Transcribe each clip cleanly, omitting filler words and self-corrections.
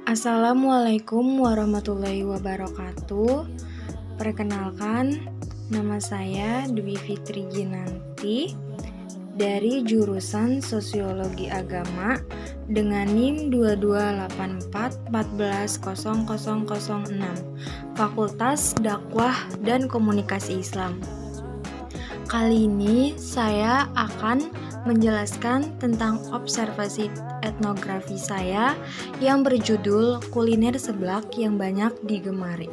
Assalamualaikum warahmatullahi wabarakatuh. Perkenalkan, nama saya Dwi Fitri Ginanti dari jurusan Sosiologi Agama dengan NIM 2284 Fakultas Dakwah dan Komunikasi Islam. Kali ini saya akan menjelaskan tentang observasi etnografi saya yang berjudul Kuliner Seblak yang Banyak Digemari.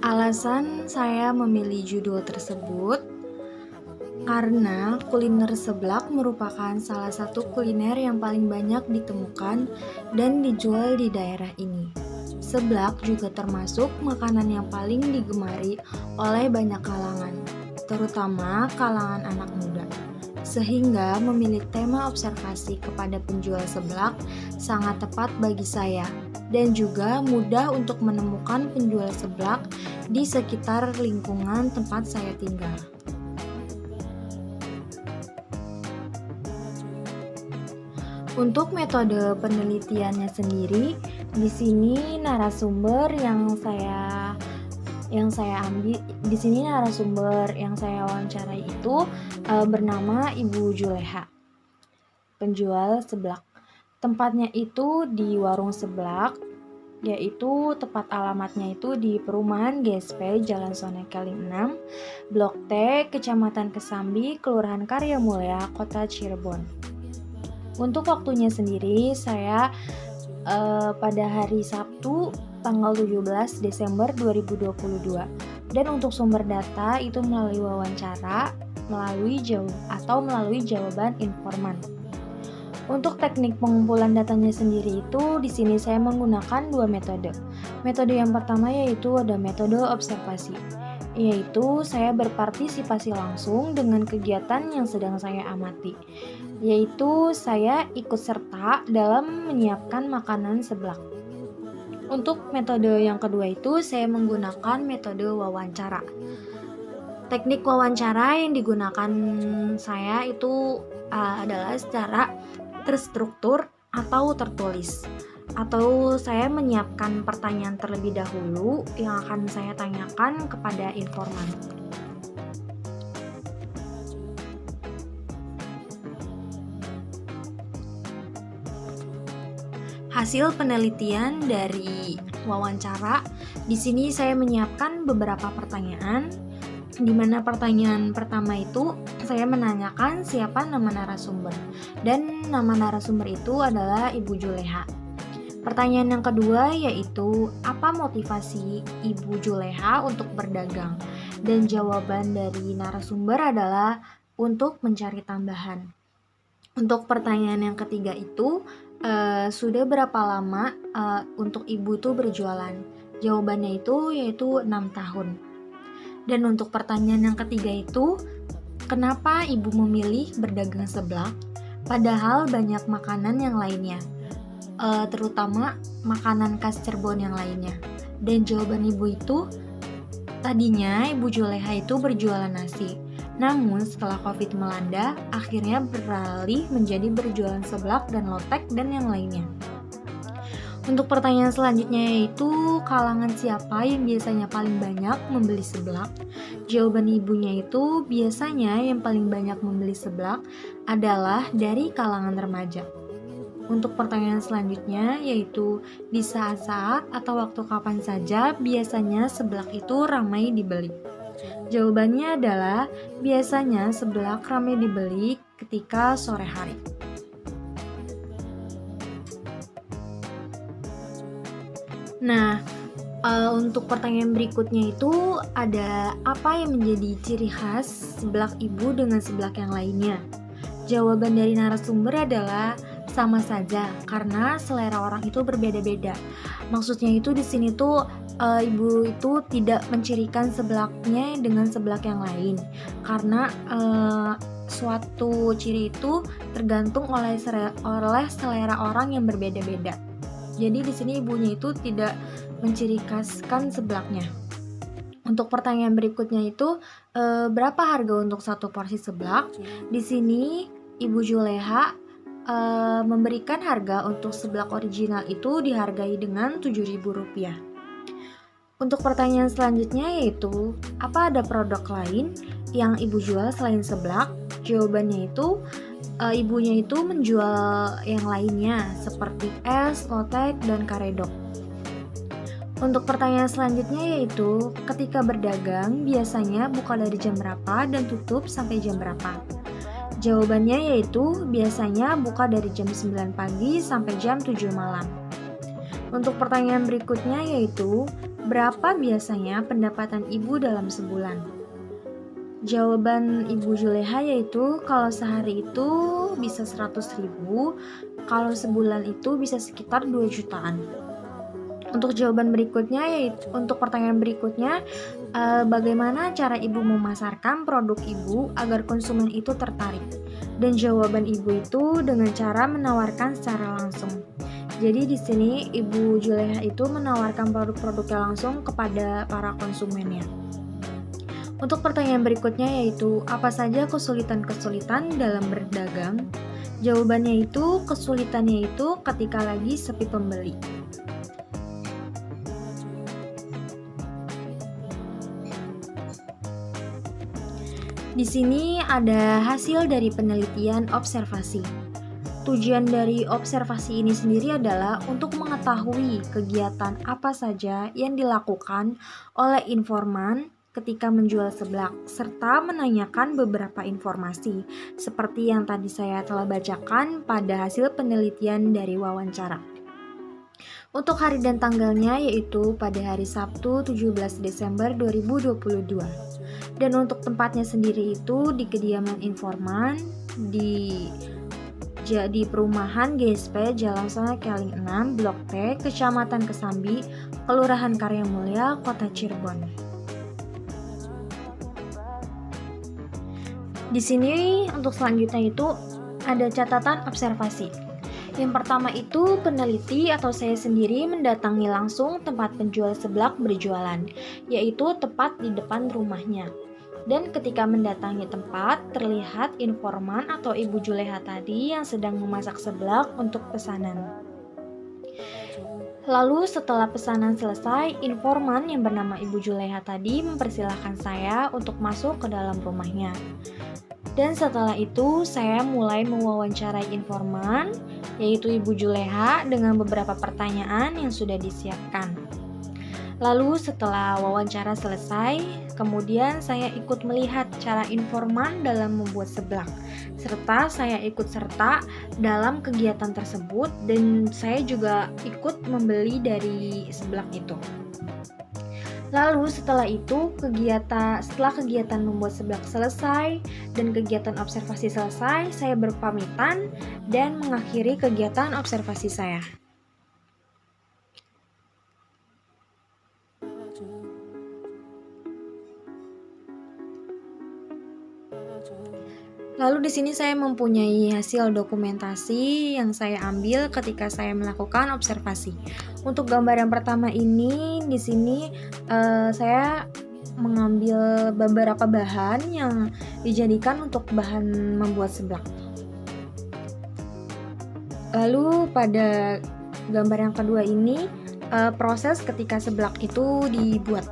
Alasan saya memilih judul tersebut karena kuliner seblak merupakan salah satu kuliner yang paling banyak ditemukan dan dijual di daerah ini. Seblak juga termasuk makanan yang paling digemari oleh banyak kalangan, terutama kalangan anak muda. Sehingga memilih tema observasi kepada penjual seblak sangat tepat bagi saya dan juga mudah untuk menemukan penjual seblak di sekitar lingkungan tempat saya tinggal. Untuk metode penelitiannya sendiri, di sini narasumber yang saya wawancarai itu bernama Ibu Juleha, penjual seblak. Tempatnya itu di warung seblak, yaitu tepat alamatnya itu di perumahan GSP Jalan Sonekeling 6, Blok T, Kecamatan Kesambi, Kelurahan Karyamulya, Kota Cirebon. Untuk waktunya sendiri, saya pada hari Sabtu tanggal 17 Desember 2022. Dan untuk sumber data itu melalui wawancara, melalui jawaban informan. Untuk teknik pengumpulan datanya sendiri itu di sini saya menggunakan dua metode. Metode yang pertama yaitu ada metode observasi, yaitu saya berpartisipasi langsung dengan kegiatan yang sedang saya amati, yaitu saya ikut serta dalam menyiapkan makanan seblak. Untuk metode yang kedua itu saya menggunakan metode wawancara. Teknik wawancara yang digunakan saya itu adalah secara terstruktur atau tertulis, atau saya menyiapkan pertanyaan terlebih dahulu yang akan saya tanyakan kepada informan. Hasil penelitian dari wawancara, di sini saya menyiapkan beberapa pertanyaan, di mana pertanyaan pertama itu saya menanyakan siapa nama narasumber, dan nama narasumber itu adalah Ibu Juleha. Pertanyaan yang kedua yaitu apa motivasi Ibu Juleha untuk berdagang, dan jawaban dari narasumber adalah untuk mencari tambahan. Untuk pertanyaan yang ketiga itu sudah berapa lama untuk ibu tuh berjualan? Jawabannya itu yaitu 6 tahun. Dan untuk pertanyaan yang ketiga itu, kenapa ibu memilih berdagang seblak padahal banyak makanan yang lainnya, terutama makanan khas Cirebon yang lainnya? Dan jawaban ibu itu, tadinya Ibu Juleha itu berjualan nasi, namun setelah COVID melanda, akhirnya beralih menjadi berjualan seblak dan lotek dan yang lainnya. Untuk pertanyaan selanjutnya yaitu kalangan siapa yang biasanya paling banyak membeli seblak? Jawaban ibunya itu biasanya yang paling banyak membeli seblak adalah dari kalangan remaja. Untuk pertanyaan selanjutnya yaitu di saat-saat atau waktu kapan saja biasanya seblak itu ramai dibeli? Jawabannya adalah biasanya seblak ramai dibeli ketika sore hari. Nah, untuk pertanyaan berikutnya itu ada apa yang menjadi ciri khas seblak ibu dengan seblak yang lainnya? Jawaban dari narasumber adalah sama saja karena selera orang itu berbeda-beda. Maksudnya itu di sini tuh ibu itu tidak mencirikan seblaknya dengan seblak yang lain karena suatu ciri itu tergantung oleh selera orang yang berbeda-beda. Jadi di sini ibunya itu tidak menciri khaskan seblaknya. Untuk pertanyaan berikutnya itu, berapa harga untuk satu porsi seblak? Di sini Ibu Juleha memberikan harga untuk seblak original itu dihargai dengan Rp7.000. Untuk pertanyaan selanjutnya yaitu, apa ada produk lain yang ibu jual selain seblak? Jawabannya itu, ibunya itu menjual yang lainnya seperti es, lotek, dan karedok. Untuk pertanyaan selanjutnya yaitu, ketika berdagang biasanya buka dari jam berapa dan tutup sampai jam berapa? Jawabannya yaitu, biasanya buka dari jam 9 pagi sampai jam 7 malam. Untuk pertanyaan berikutnya yaitu, berapa biasanya pendapatan ibu dalam sebulan? Jawaban Ibu Juleha yaitu, kalau sehari itu bisa 100.000, kalau sebulan itu bisa sekitar 2 jutaan. Untuk jawaban berikutnya yaitu, untuk pertanyaan berikutnya, bagaimana cara ibu memasarkan produk ibu agar konsumen itu tertarik? Dan jawaban ibu itu dengan cara menawarkan secara langsung. Jadi di sini Ibu Juleha itu menawarkan produk-produknya langsung kepada para konsumennya. Untuk pertanyaan berikutnya yaitu, apa saja kesulitan-kesulitan dalam berdagang? Jawabannya itu, kesulitannya itu ketika lagi sepi pembeli. Di sini ada hasil dari penelitian observasi. Tujuan dari observasi ini sendiri adalah untuk mengetahui kegiatan apa saja yang dilakukan oleh informan ketika menjual seblak, serta menanyakan beberapa informasi, seperti yang tadi saya telah bacakan pada hasil penelitian dari wawancara. Untuk hari dan tanggalnya yaitu pada hari Sabtu 17 Desember 2022. Dan untuk tempatnya sendiri itu di kediaman informan di perumahan GSP Jalan Sana Keling 6, Blok T, Kecamatan Kesambi, Kelurahan Karya Mulia, Kota Cirebon. Di sini untuk selanjutnya itu ada catatan observasi. Yang pertama itu, peneliti atau saya sendiri mendatangi langsung tempat penjual seblak berjualan, yaitu tepat di depan rumahnya. Dan ketika mendatangi tempat, terlihat informan atau Ibu Juleha tadi yang sedang memasak seblak untuk pesanan. Lalu setelah pesanan selesai, informan yang bernama Ibu Juleha tadi mempersilahkan saya untuk masuk ke dalam rumahnya. Dan setelah itu, saya mulai mewawancarai informan, yaitu Ibu Juleha dengan beberapa pertanyaan yang sudah disiapkan. Lalu setelah wawancara selesai, kemudian saya ikut melihat cara informan dalam membuat seblak, serta saya ikut serta dalam kegiatan tersebut dan saya juga ikut membeli dari seblak itu. Lalu setelah itu, setelah kegiatan membuat seblak selesai dan kegiatan observasi selesai, saya berpamitan dan mengakhiri kegiatan observasi saya. Lalu di sini saya mempunyai hasil dokumentasi yang saya ambil ketika saya melakukan observasi. Untuk gambar yang pertama ini, di sini saya mengambil beberapa bahan yang dijadikan untuk bahan membuat seblak. Lalu pada gambar yang kedua ini, proses ketika seblak itu dibuat.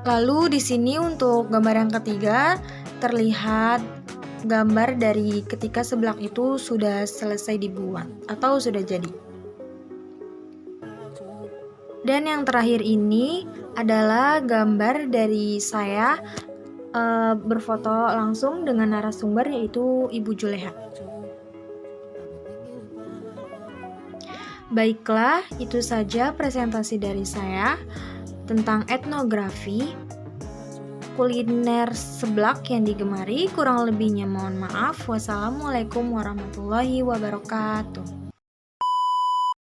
Lalu di sini untuk gambar yang ketiga terlihat gambar dari ketika seblak itu sudah selesai dibuat atau sudah jadi. Dan yang terakhir ini adalah gambar dari saya berfoto langsung dengan narasumber yaitu Ibu Juleha. Baiklah, itu saja presentasi dari saya tentang etnografi kuliner seblak yang digemari. Kurang lebihnya mohon maaf. Wassalamualaikum warahmatullahi wabarakatuh.